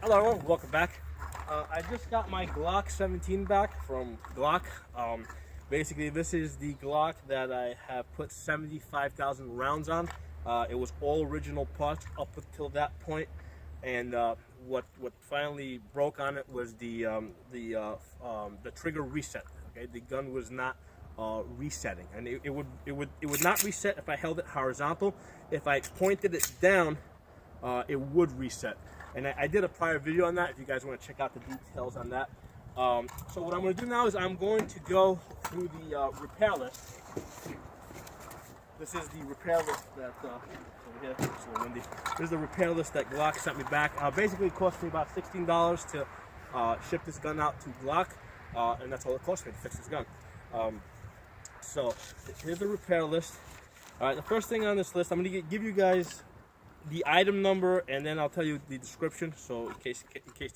Hello everyone, welcome back. I just got my Glock 17 back from Glock. Basically, this is the Glock that I have put 75,000 rounds on. It was all original parts up until that point, and what finally broke on it was the trigger reset. Okay, the gun was not resetting, and it would not reset if I held it horizontal. If I pointed it down, it would reset. And I did a prior video on that if you guys want to check out the details on that. So what I'm going to do now is I'm going to go through the repair list. This is the repair list that, over here, it's a little windy. This is the repair list that Glock sent me back. Basically it cost me about $16 to ship this gun out to Glock, and that's all it cost me to fix this gun. So here's the repair list. All right, the first thing on this list, I'm going to give you guys the item number, and then I'll tell you the description, so in case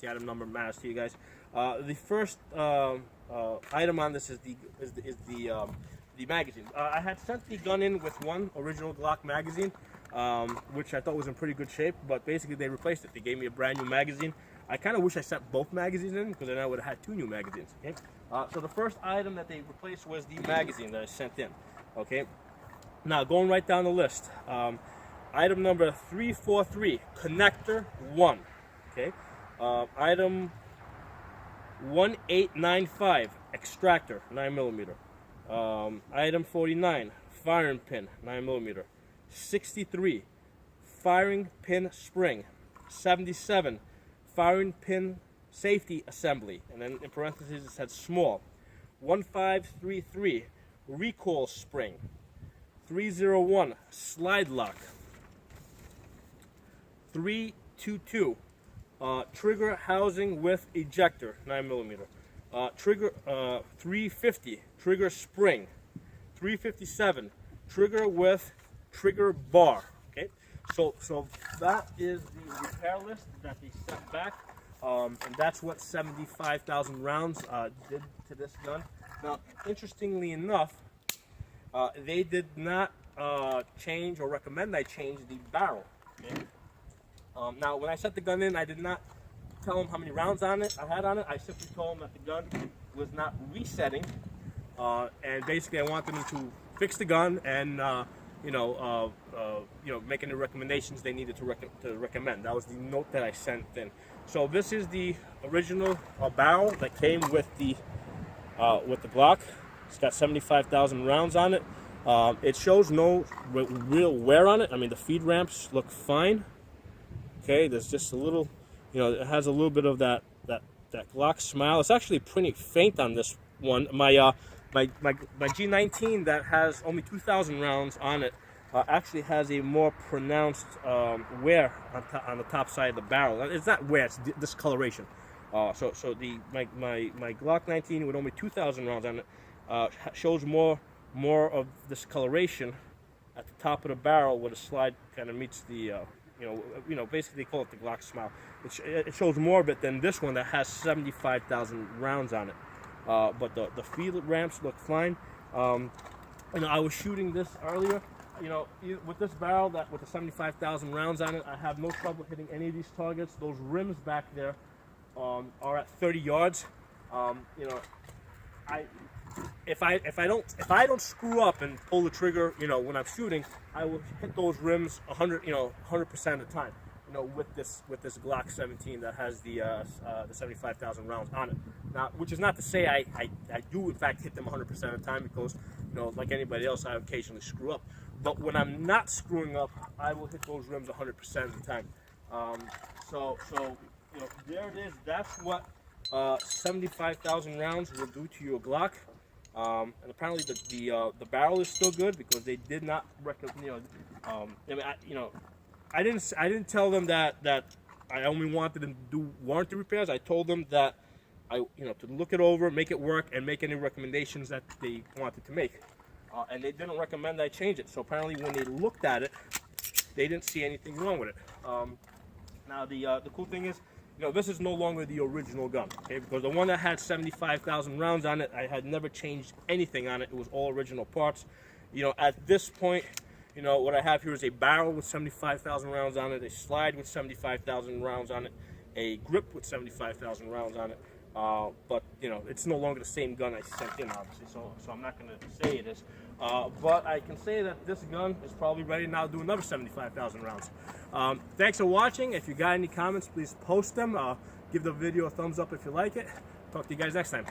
the item number matters to you guys. The first item on this is the magazine. I had sent the gun in with one original Glock magazine, which I thought was in pretty good shape, but basically they replaced it. They gave me a brand new magazine. I kind of wish I sent both magazines in, because then I would have had two new magazines. Okay? So the first item that they replaced was the magazine that I sent in. Okay. Now going right down the list. Item number 343, connector 1. Okay. Item 1895, extractor 9mm. Item 49, firing pin 9mm. 63, firing pin spring. 77, firing pin safety assembly, and then in parentheses it said small. 1533, recoil spring. 301, slide lock. 322, trigger housing with ejector 9mm. Trigger 350, trigger spring. 357, trigger with trigger bar. Okay, so that is the repair list that they sent back, and that's what 75,000 rounds did to this gun. Now, interestingly enough, they did not change or recommend I change the barrel. Okay? Now, when I set the gun in, I did not tell them how many rounds I had on it. I simply told them that the gun was not resetting, and basically I wanted them to fix the gun and make any recommendations they needed to recommend. That was the note that I sent in. So this is the original barrel that came with the Glock. It's got 75,000 rounds on it. It shows no real wear on it. I mean, the feed ramps look fine. Okay, there's just a little, it has a little bit of that Glock smile. It's actually pretty faint on this one. My G19 that has only 2,000 rounds on it actually has a more pronounced wear on the top side of the barrel. It's not wear, it's discoloration. So my Glock 19 with only 2,000 rounds on it shows more of discoloration at the top of the barrel where the slide kind of meets the basically they call it the Glock smile. It shows more of it than this one that has 75,000 rounds on it. But the feed ramps look fine. I was shooting this earlier. With this barrel with the 75,000 rounds on it, I have no trouble hitting any of these targets. Those rims back there are at 30 yards. If I don't screw up and pull the trigger, when I'm shooting, I will hit those rims 100% of the time. With this Glock 17 that has the 75,000 rounds on it. Now, which is not to say I do in fact hit them 100% of the time, because like anybody else, I occasionally screw up. But when I'm not screwing up, I will hit those rims 100% of the time. So there it is. That's what 75,000 rounds will do to your Glock. And apparently the barrel is still good, because they did not recommend. I didn't tell them that I only wanted them to do warranty repairs. I told them that to look it over, make it work, and make any recommendations that they wanted to make. And they didn't recommend I change it. So apparently, when they looked at it, they didn't see anything wrong with it. Now the cool thing is, this is no longer the original gun, okay? Because the one that had 75,000 rounds on it, I had never changed anything on it. It was all original parts. At this point, what I have here is a barrel with 75,000 rounds on it, a slide with 75,000 rounds on it, a grip with 75,000 rounds on it. But you know, it's no longer the same gun I sent in, obviously. So I'm not going to say it is. But I can say that this gun is probably ready now to do another 75,000 rounds. Thanks for watching. If you got any comments, please post them. Give the video a thumbs up if you like it. Talk to you guys next time.